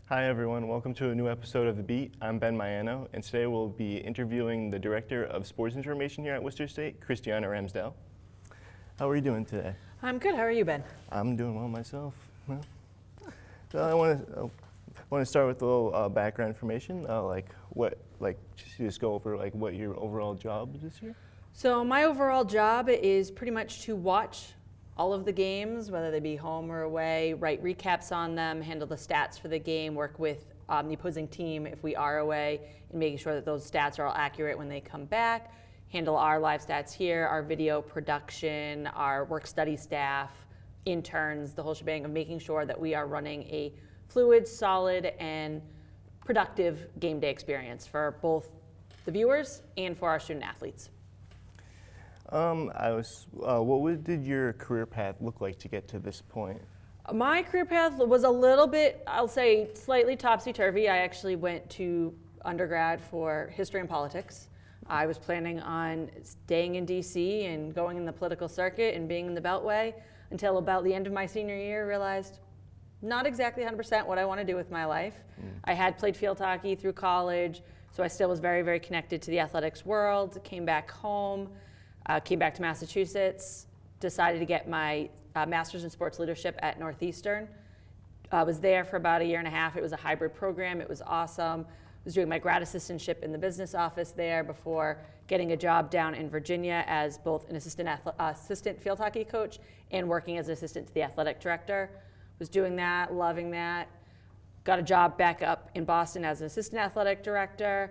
Hi everyone, welcome to a new episode of The Beat. I'm Ben Miano, and today we'll be interviewing the Director of Sports Information here at Worcester State, Krystyanna Ramsdell. How are you doing today? I'm good. How are you, Ben? I'm doing well myself. Well, so I want to start with a little background information, just go over what your overall job is this year. So my overall job is pretty much to watch all of the games, whether they be home or away, write recaps on them, handle the stats for the game, work with the opposing team if we are away, and making sure that those stats are all accurate when they come back, handle our live stats here, our video production, our work study staff, interns, the whole shebang of making sure that we are running a fluid, solid, and productive game day experience for both the viewers and for our student athletes. What did your career path look like to get to this point? My career path was a little bit, I'll say, slightly topsy-turvy. I actually went to undergrad for history and politics. I was planning on staying in DC and going in the political circuit and being in the Beltway until about the end of my senior year, realized not exactly 100% what I want to do with my life. I had played field hockey through college, so I still was very, very connected to the athletics world. Came back home. Came back to Massachusetts, decided to get my master's in sports leadership at Northeastern. I was there for about a year and a half. It was a hybrid program. It was awesome. Was doing my grad assistantship in the business office there before getting a job down in Virginia as both an assistant field hockey coach and working as an assistant to the athletic director. Was doing that, loving that. Got a job back up in Boston as an assistant athletic director.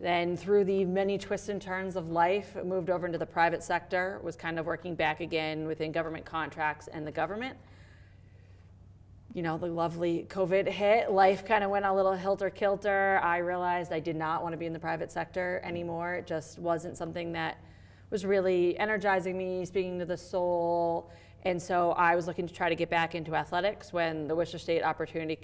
Then through the many twists and turns of life, moved over into the private sector, was kind of working back again within government contracts and the government. You know, the lovely COVID hit, life kind of went a little helter-kilter. I realized I did not want to be in the private sector anymore. It just wasn't something that was really energizing me, speaking to the soul. And so I was looking to try to get back into athletics when the Worcester State opportunity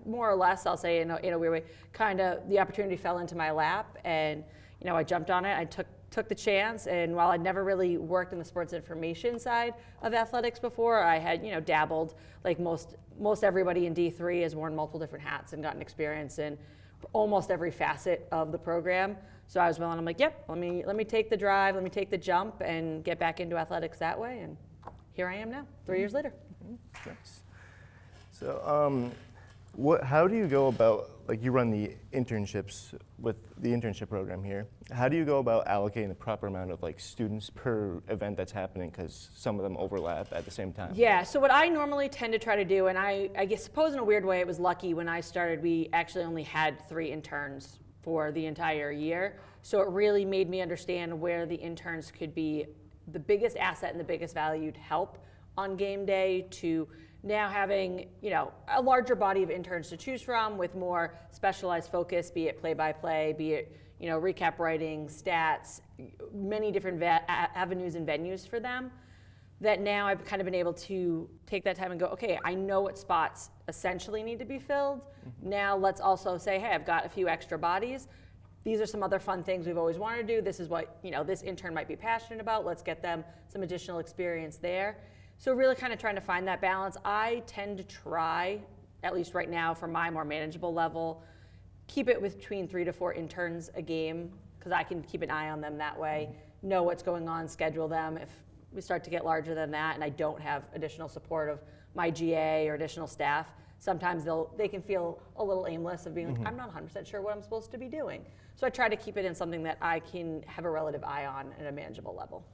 more or less, I'll say in a weird way, kind of the opportunity fell into my lap, and I jumped on it. I took the chance, and while I'd never really worked in the sports information side of athletics before, I had dabbled like most everybody in D3 has worn multiple different hats and gotten experience in almost every facet of the program. So I was willing. I'm like, yep, let me take the drive, let me take the jump, and get back into athletics that way. And here I am now, 3 years later. Nice. So. How do you go about, you run the internships with the internship program here. How do you go about allocating the proper amount of students per event that's happening, because some of them overlap at the same time? Yeah, so what I normally tend to try to do, and I suppose in a weird way it was lucky when I started, we actually only had 3 interns for the entire year. So it really made me understand where the interns could be the biggest asset and the biggest valued help on game day, to now having a larger body of interns to choose from with more specialized focus, be it play-by-play, be it recap writing, stats, many different avenues and venues for them, that now I've kind of been able to take that time and go, okay, I know what spots essentially need to be filled. Now let's also say, hey, I've got a few extra bodies. These are some other fun things we've always wanted to do. This is what this intern might be passionate about. Let's get them some additional experience there. So really kind of trying to find that balance. I tend to try, at least right now for my more manageable level, keep it between 3 to 4 interns a game, because I can keep an eye on them that way, know what's going on, schedule them. If we start to get larger than that and I don't have additional support of my GA or additional staff, sometimes they can feel a little aimless of being like, I'm not 100% sure what I'm supposed to be doing. So I try to keep it in something that I can have a relative eye on at a manageable level.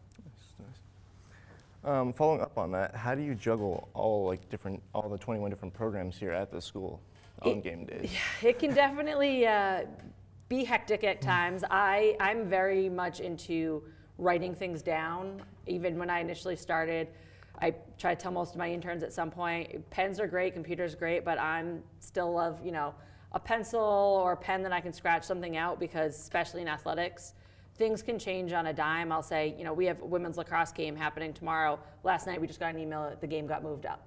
Following up on that, how do you juggle all the 21 different programs here at the school on game days? It can definitely be hectic at times. I'm very much into writing things down. Even when I initially started, I try to tell most of my interns at some point, pens are great, computers great, but I'm still love a pencil or a pen that I can scratch something out, because especially in athletics, things can change on a dime. I'll say, we have a women's lacrosse game happening tomorrow. Last night we just got an email that the game got moved up.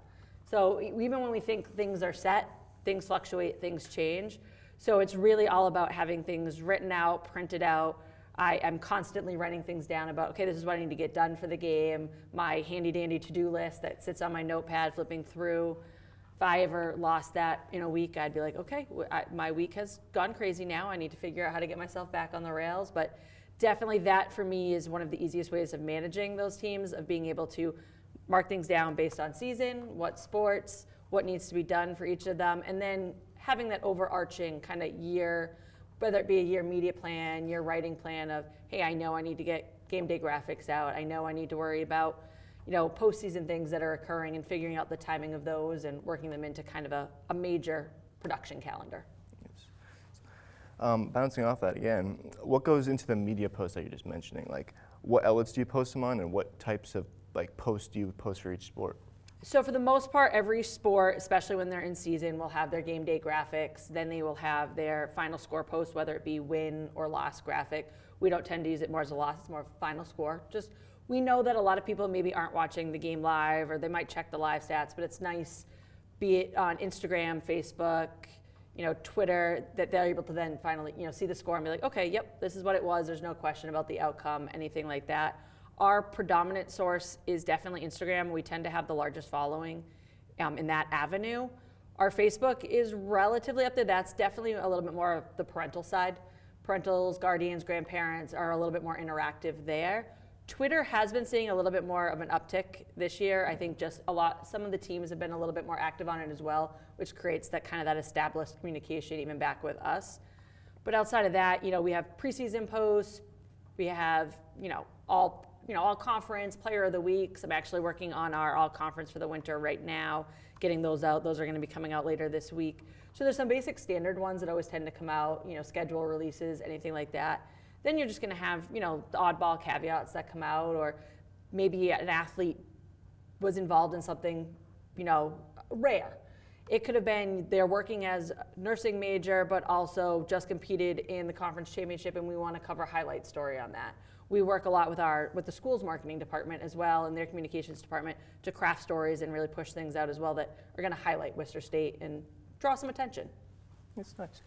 So even when we think things are set, things fluctuate, things change. So it's really all about having things written out, printed out. I'm constantly writing things down about, okay, this is what I need to get done for the game, my handy dandy to-do list that sits on my notepad, flipping through. If I ever lost that in a week, I'd be like, okay, my week has gone crazy now. I need to figure out how to get myself back on the rails. But definitely that for me is one of the easiest ways of managing those teams, of being able to mark things down based on season, what sports, what needs to be done for each of them, and then having that overarching kind of year, whether it be a year media plan, year writing plan of, hey, I know I need to get game day graphics out. I know I need to worry about, postseason things that are occurring and figuring out the timing of those and working them into kind of a major production calendar. Bouncing off that again, what goes into the media posts that you're just mentioning? Like, what outlets do you post them on, and what types of posts do you post for each sport? So for the most part, every sport, especially when they're in season, will have their game day graphics. Then they will have their final score post, whether it be win or loss graphic. We don't tend to use it more as a loss, it's more final score. Just, we know that a lot of people maybe aren't watching the game live, or they might check the live stats, but it's nice, be it on Instagram, Facebook, Twitter, that they're able to then finally, see the score and be like, okay, yep, this is what it was. There's no question about the outcome, anything like that. Our predominant source is definitely Instagram. We tend to have the largest following in that avenue. Our Facebook is relatively up there. That's definitely a little bit more of the parental side. Parentals, guardians, grandparents are a little bit more interactive there. Twitter has been seeing a little bit more of an uptick this year. I think just some of the teams have been a little bit more active on it as well, which creates that kind of that established communication even back with us. But outside of that, we have preseason posts. We have, all conference, player of the weeks. I'm actually working on our all conference for the winter right now, getting those out. Those are going to be coming out later this week. So there's some basic standard ones that always tend to come out, schedule releases, anything like that. Then you're just going to have, the oddball caveats that come out, or maybe an athlete was involved in something, rare. It could have been they're working as a nursing major, but also just competed in the conference championship, and we want to cover a highlight story on that. We work a lot with the school's marketing department as well, and their communications department, to craft stories and really push things out as well that are going to highlight Worcester State and draw some attention. That's nice.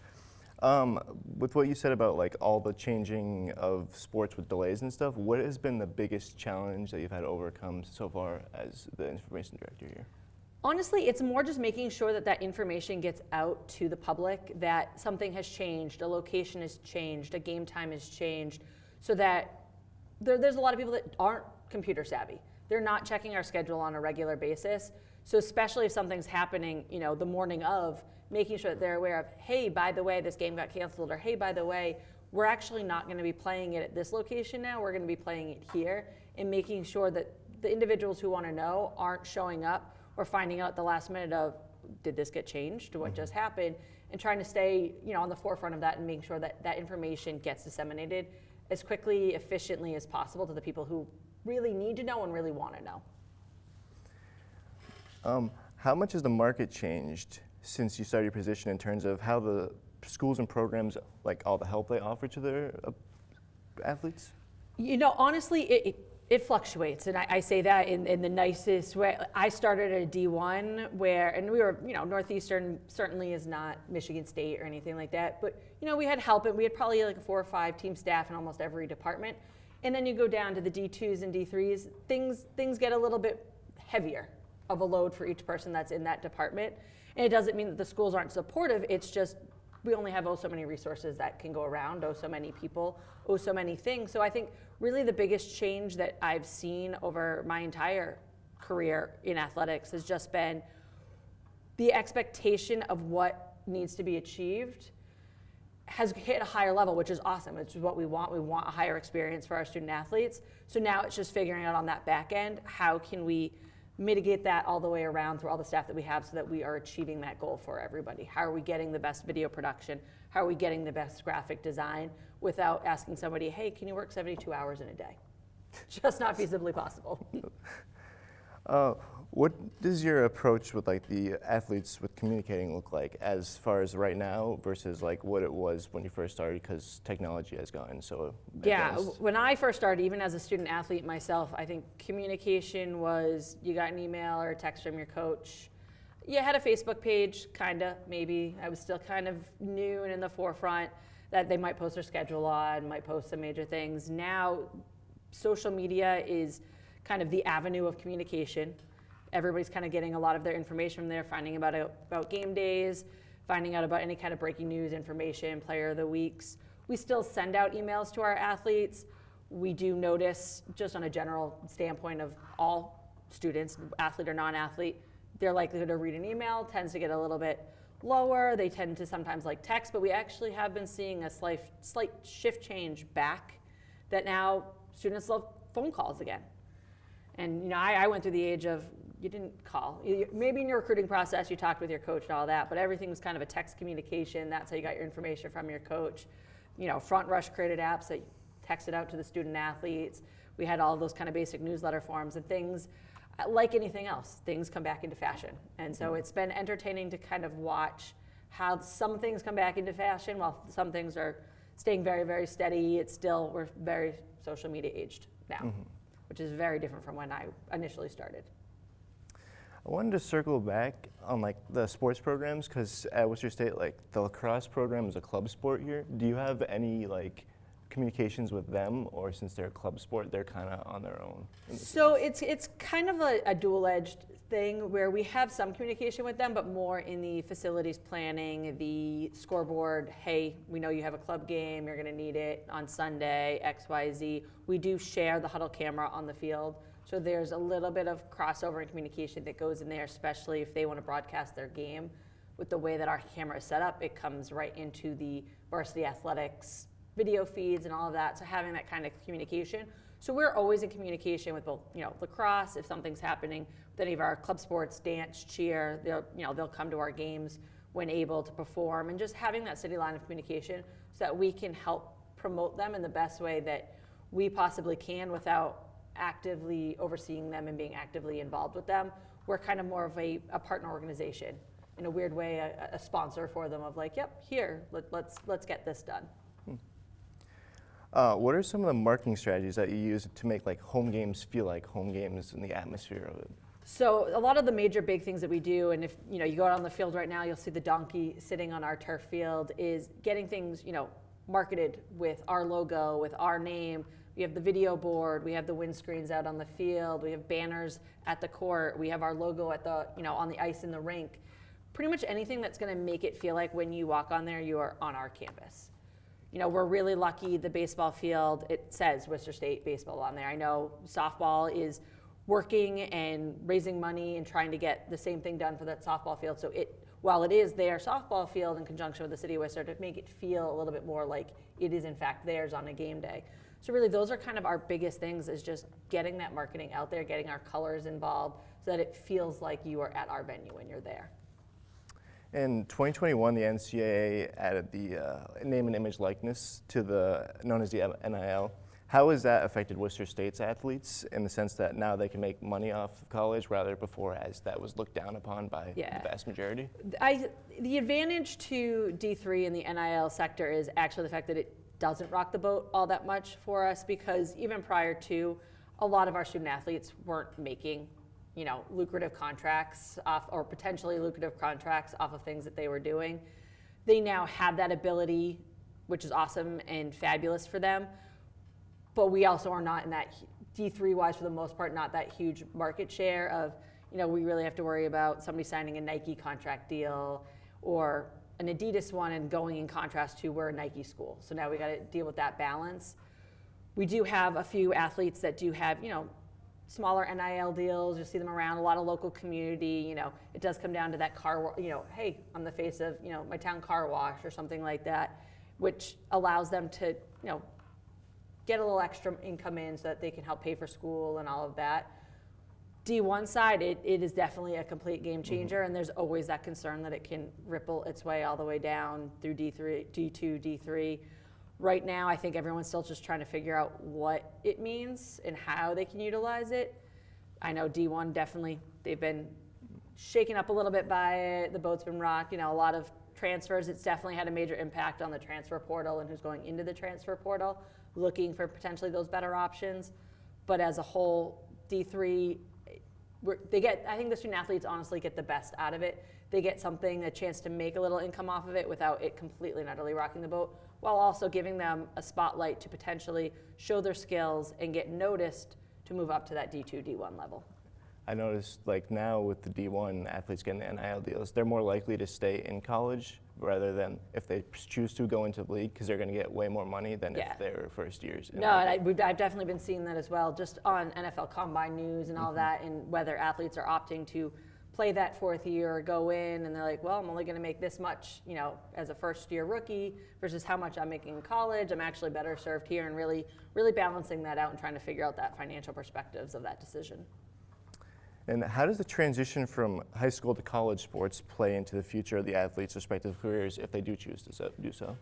With what you said about all the changing of sports with delays and stuff, what has been the biggest challenge that you've had to overcome so far as the information director here? Honestly, it's more just making sure that information gets out to the public, that something has changed, a location has changed, a game time has changed, so that there's a lot of people that aren't computer savvy. They're not checking our schedule on a regular basis. So especially if something's happening, the morning of, making sure that they're aware of, hey, by the way, this game got canceled, or hey, by the way, we're actually not going to be playing it at this location now, we're going to be playing it here, and making sure that the individuals who want to know aren't showing up or finding out at the last minute of, did this get changed, what just happened, and trying to stay on the forefront of that and making sure that that information gets disseminated as quickly, efficiently as possible to the people who really need to know and really want to know. How much has the market changed since you started your position in terms of how the schools and programs, all the help they offer to their athletes? Honestly, it fluctuates, and I say that in the nicest way. I started at a D1 and we were, Northeastern certainly is not Michigan State or anything like that, but, we had help, and we had probably a 4 or 5 team staff in almost every department. And then you go down to the D2s and D3s, things get a little bit heavier of a load for each person that's in that department. And it doesn't mean that the schools aren't supportive, it's just we only have so many resources that can go around, so many people, so many things. So I think really the biggest change that I've seen over my entire career in athletics has just been the expectation of what needs to be achieved has hit a higher level, which is awesome. Which is what we want. We want a higher experience for our student athletes. So now it's just figuring out on that back end, how can we mitigate that all the way around through all the staff that we have so that we are achieving that goal for everybody. How are we getting the best video production? How are we getting the best graphic design without asking somebody, hey, can you work 72 hours in a day? Just not feasibly possible. What does your approach with the athletes with communicating look like as far as right now versus what it was when you first started, because technology has gotten so advanced? When I first started, even as a student athlete myself, I think communication was you got an email or a text from your coach. You had a Facebook page, kinda, maybe. I was still kind of new and in the forefront that they might post their schedule on, might post some major things. Now, social media is kind of the avenue of communication. Everybody's kind of getting a lot of their information from there, finding about game days, finding out about any kind of breaking news information, player of the weeks. We still send out emails to our athletes. We do notice, just on a general standpoint of all students, athlete or non-athlete, their likelihood to read an email tends to get a little bit lower. They tend to sometimes like text, but we actually have been seeing a slight shift change back, that now students love phone calls again. And you know, I went through the age of, you didn't call. Maybe in your recruiting process you talked with your coach and all that, but everything was kind of a text communication. That's how you got your information from your coach. You know, Front Rush created apps that texted out to the student athletes. We had all those kind of basic newsletter forms, and things, like anything else, things come back into fashion. And so it's been entertaining to kind of watch how some things come back into fashion while some things are staying very, very steady. It's still, we're very social media aged now, which is very different from when I initially started. I wanted to circle back on like the sports programs, because at Worcester State, like the lacrosse program is a club sport here. Do you have any like communications with them, or since they're a club sport, they're kind of on their own? So it's kind of a dual-edged thing where we have some communication with them, but more in the facilities planning, the scoreboard. Hey, we know you have a club game, you're going to need it on Sunday, XYZ. We do share the huddle camera on the field. So there's a little bit of crossover and communication that goes in there, especially if they want to broadcast their game. With the way that our camera is set up, it comes right into the varsity athletics video feeds and all of that. So having that kind of communication. So we're always in communication with both, you know, lacrosse, if something's happening with any of our club sports, dance, cheer, they'll come to our games when able to perform, and just having that city line of communication so that we can help promote them in the best way that we possibly can without actively overseeing them and being actively involved with them. We're kind of more of a partner organization, in a weird way, a sponsor for them of like, yep, here, let's get this done. What are some of the marketing strategies that you use to make like home games feel like home games and the atmosphere of it? So a lot of the major big things that we do, and if you know you go out on the field right now, you'll see the donkey sitting on our turf field, is getting things, you know, marketed with our logo, with our name. We have the video board, we have the windscreens out on the field, we have banners at the court, we have our logo at the, you know, on the ice in the rink. Pretty much anything that's going to make it feel like when you walk on there, you are on our campus. You know, we're really lucky. The baseball field, it says Worcester State baseball on there. I know softball is working and raising money and trying to get the same thing done for that softball field. So while it is their softball field in conjunction with the city of Worcester, to make it feel a little bit more like it is in fact theirs on a game day. So really those are kind of our biggest things, is just getting that marketing out there, getting our colors involved so that it feels like you are at our venue when you're there. In 2021, the NCAA added the name and image likeness to known as the NIL. How has that affected Worcester State's athletes in the sense that now they can make money off of college, rather before as that was looked down upon by the vast majority? The advantage to D3 in the NIL sector is actually the fact that it doesn't rock the boat all that much for us, because even prior to, a lot of our student athletes weren't making, you know, lucrative contracts off, or potentially lucrative contracts off of things that they were doing. They now have that ability, which is awesome and fabulous for them. But we also are not in that, D3 wise for the most part, not that huge market share of, you know, we really have to worry about somebody signing a Nike contract deal or an Adidas one and going in contrast to we're a Nike school. So now we got to deal with that balance. We do have a few athletes that do have, you know, smaller NIL deals. You see them around, a lot of local community. You know, it does come down to that car, you know, hey, I'm the face of, you know, my town car wash or something like that, which allows them to, you know, get a little extra income in so that they can help pay for school and all of that. D1 side, it is definitely a complete game changer, and there's always that concern that it can ripple its way all the way down through D3, D2, D3. Right now, I think everyone's still just trying to figure out what it means and how they can utilize it. I know D1 definitely, they've been shaken up a little bit by it. The boat's been rocked, you know, a lot of transfers. It's definitely had a major impact on the transfer portal and who's going into the transfer portal, looking for potentially those better options. But as a whole, D3, I think the student athletes honestly get the best out of it. They get something, a chance to make a little income off of it without it completely and utterly rocking the boat, while also giving them a spotlight to potentially show their skills and get noticed to move up to that D2, D1 level. I noticed like now with the D1 athletes getting the NIL deals, they're more likely to stay in college rather than if they choose to go into the league because they're going to get way more money than Yeah. if they're first years. No, and I've definitely been seeing that as well, just on NFL Combine news and all that, and whether athletes are opting to play that fourth year or go in, and they're like, well, I'm only going to make this much, as a first-year rookie versus how much I'm making in college. I'm actually better served here, and really, really balancing that out and trying to figure out that financial perspectives of that decision. And how does the transition from high school to college sports play into the future of the athletes' respective careers if they do choose to do so?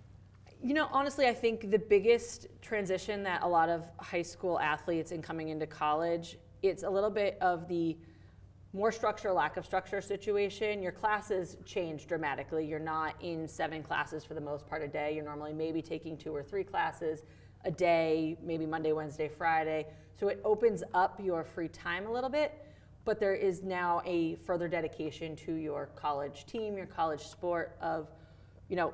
Honestly, I think the biggest transition that a lot of high school athletes in coming into college, it's a little bit of the more structure, lack of structure situation. Your classes change dramatically. You're not in 7 classes for the most part a day. You're normally maybe taking 2 or 3 classes a day, maybe Monday, Wednesday, Friday. So it opens up your free time a little bit. But there is now a further dedication to your college team, your college sport of,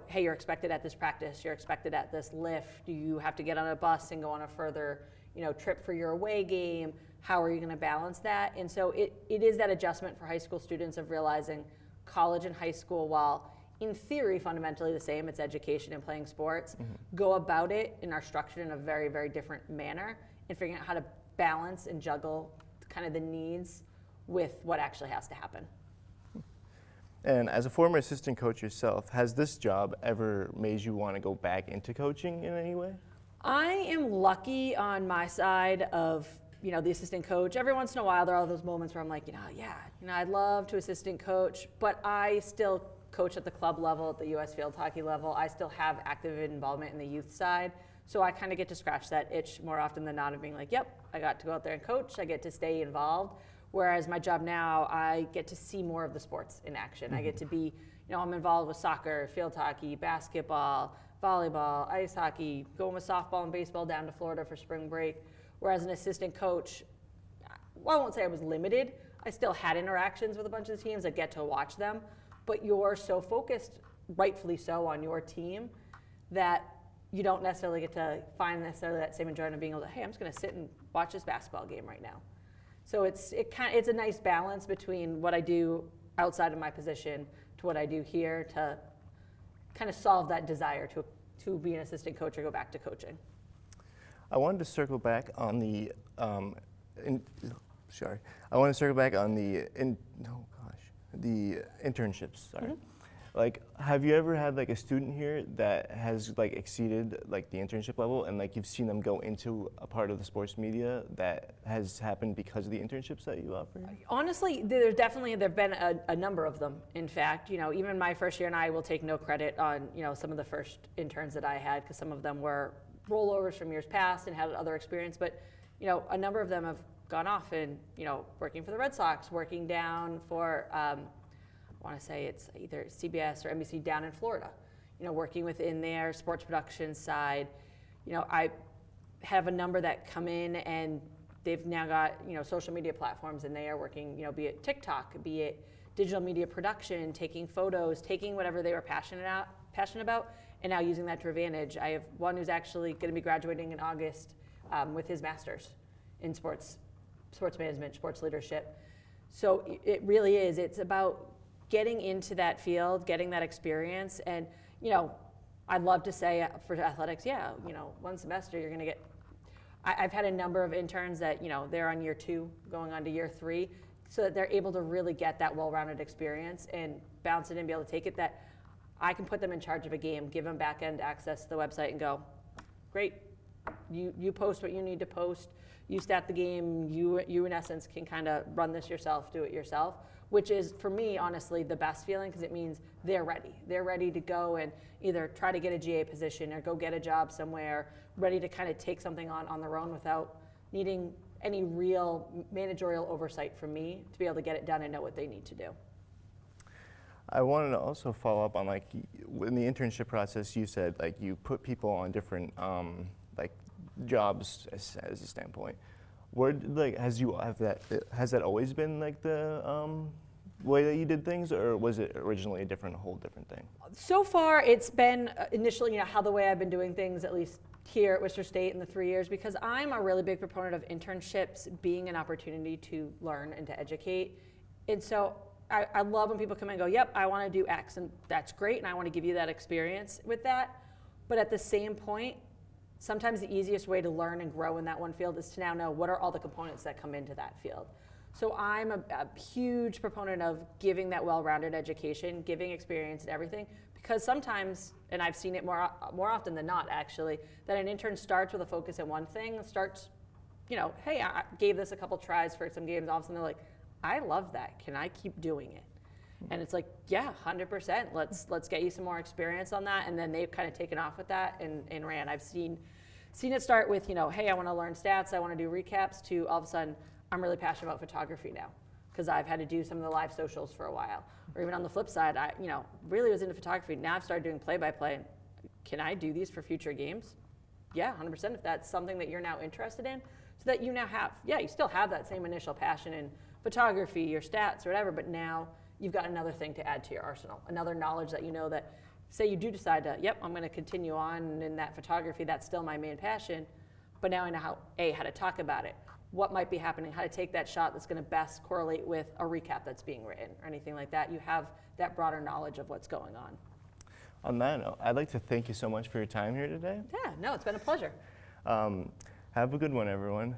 hey, you're expected at this practice, you're expected at this lift, you have to get on a bus and go on a further, trip for your away game. How are you going to balance that? And so it is that adjustment for high school students of realizing college and high school, while in theory fundamentally the same, it's education and playing sports, go about it and are structured in a very, very different manner, and figuring out how to balance and juggle kind of the needs with what actually has to happen. And as a former assistant coach yourself, has this job ever made you want to go back into coaching in any way? I am lucky on my side of, the assistant coach. Every once in a while, there are those moments where I'm like, I'd love to assistant coach, but I still coach at the club level, at the U.S. field hockey level. I still have active involvement in the youth side. So I kind of get to scratch that itch more often than not of being like, yep, I got to go out there and coach. I get to stay involved. Whereas my job now, I get to see more of the sports in action. I get to be, I'm involved with soccer, field hockey, basketball, volleyball, ice hockey, going with softball and baseball down to Florida for spring break. Whereas an assistant coach, well, I won't say I was limited. I still had interactions with a bunch of the teams. I get to watch them. But you're so focused, rightfully so, on your team that you don't necessarily get to find necessarily that same enjoyment of being able to, hey, I'm just going to sit and watch this basketball game right now. So it's a nice balance between what I do outside of my position to what I do here to kind of solve that desire to be an assistant coach or go back to coaching. I wanted to circle back on the internships. Sorry. Mm-hmm. Like, have you ever had like a student here that has like exceeded like the internship level, and like you've seen them go into a part of the sports media that has happened because of the internships that you offer? Honestly, there've been a number of them. In fact, even my first year, and I will take no credit on some of the first interns that I had, because some of them were rollovers from years past and had other experience. But a number of them have gone off and working for the Red Sox, working down for. I want to say it's either CBS or NBC down in Florida, working within their sports production side. I have a number that come in and they've now got, social media platforms, and they are working, be it TikTok, be it digital media production, taking photos, taking whatever they were passionate about, and now using that to advantage. I have one who's actually going to be graduating in August with his master's in sports management, sports leadership. So it really is, it's about getting into that field, getting that experience. And, I'd love to say for athletics, one semester you're going to get, I've had a number of interns that, they're on year 2 going on to year 3, so that they're able to really get that well-rounded experience and bounce it and be able to take it, that I can put them in charge of a game, give them back-end access to the website and go, great, you post what you need to post, you stat the game, you in essence can kind of run this yourself, do it yourself. Which is, for me, honestly, the best feeling, because it means they're ready. They're ready to go and either try to get a GA position or go get a job somewhere, ready to kind of take something on their own without needing any real managerial oversight from me to be able to get it done and know what they need to do. I wanted to also follow up on, like, in the internship process, you said, like, you put people on different, jobs as a standpoint. Where, like, has that always been like way that you did things, or was it originally a whole different thing? So far, it's been initially, how the way I've been doing things, at least here at Worcester State in the 3 years, because I'm a really big proponent of internships being an opportunity to learn and to educate. And so I love when people come in and go, yep, I want to do X, and that's great, and I want to give you that experience with that. But at the same point, sometimes the easiest way to learn and grow in that one field is to now know what are all the components that come into that field. So I'm a huge proponent of giving that well-rounded education, giving experience and everything, because sometimes, and I've seen it more often than not actually, that an intern starts with a focus in one thing, starts, hey, I gave this a couple tries for some games, all of a sudden they're like, I love that, can I keep doing it? And it's like, yeah, 100%, let's get you some more experience on that, and then they've kind of taken off with that and ran. I've seen it start with, hey, I want to learn stats, I want to do recaps, to all of a sudden, I'm really passionate about photography now, because I've had to do some of the live socials for a while. Or even on the flip side, I really was into photography. Now I've started doing play-by-play. Can I do these for future games? Yeah, 100%, if that's something that you're now interested in. So that you now have, you still have that same initial passion in photography, your stats, or whatever, but now you've got another thing to add to your arsenal, another knowledge that that, say you do decide to, yep, I'm going to continue on in that photography, that's still my main passion, but now I know how to talk about it, what might be happening, how to take that shot that's going to best correlate with a recap that's being written or anything like that. You have that broader knowledge of what's going on. On that note, I'd like to thank you so much for your time here today. Yeah, no, it's been a pleasure. Have a good one, everyone.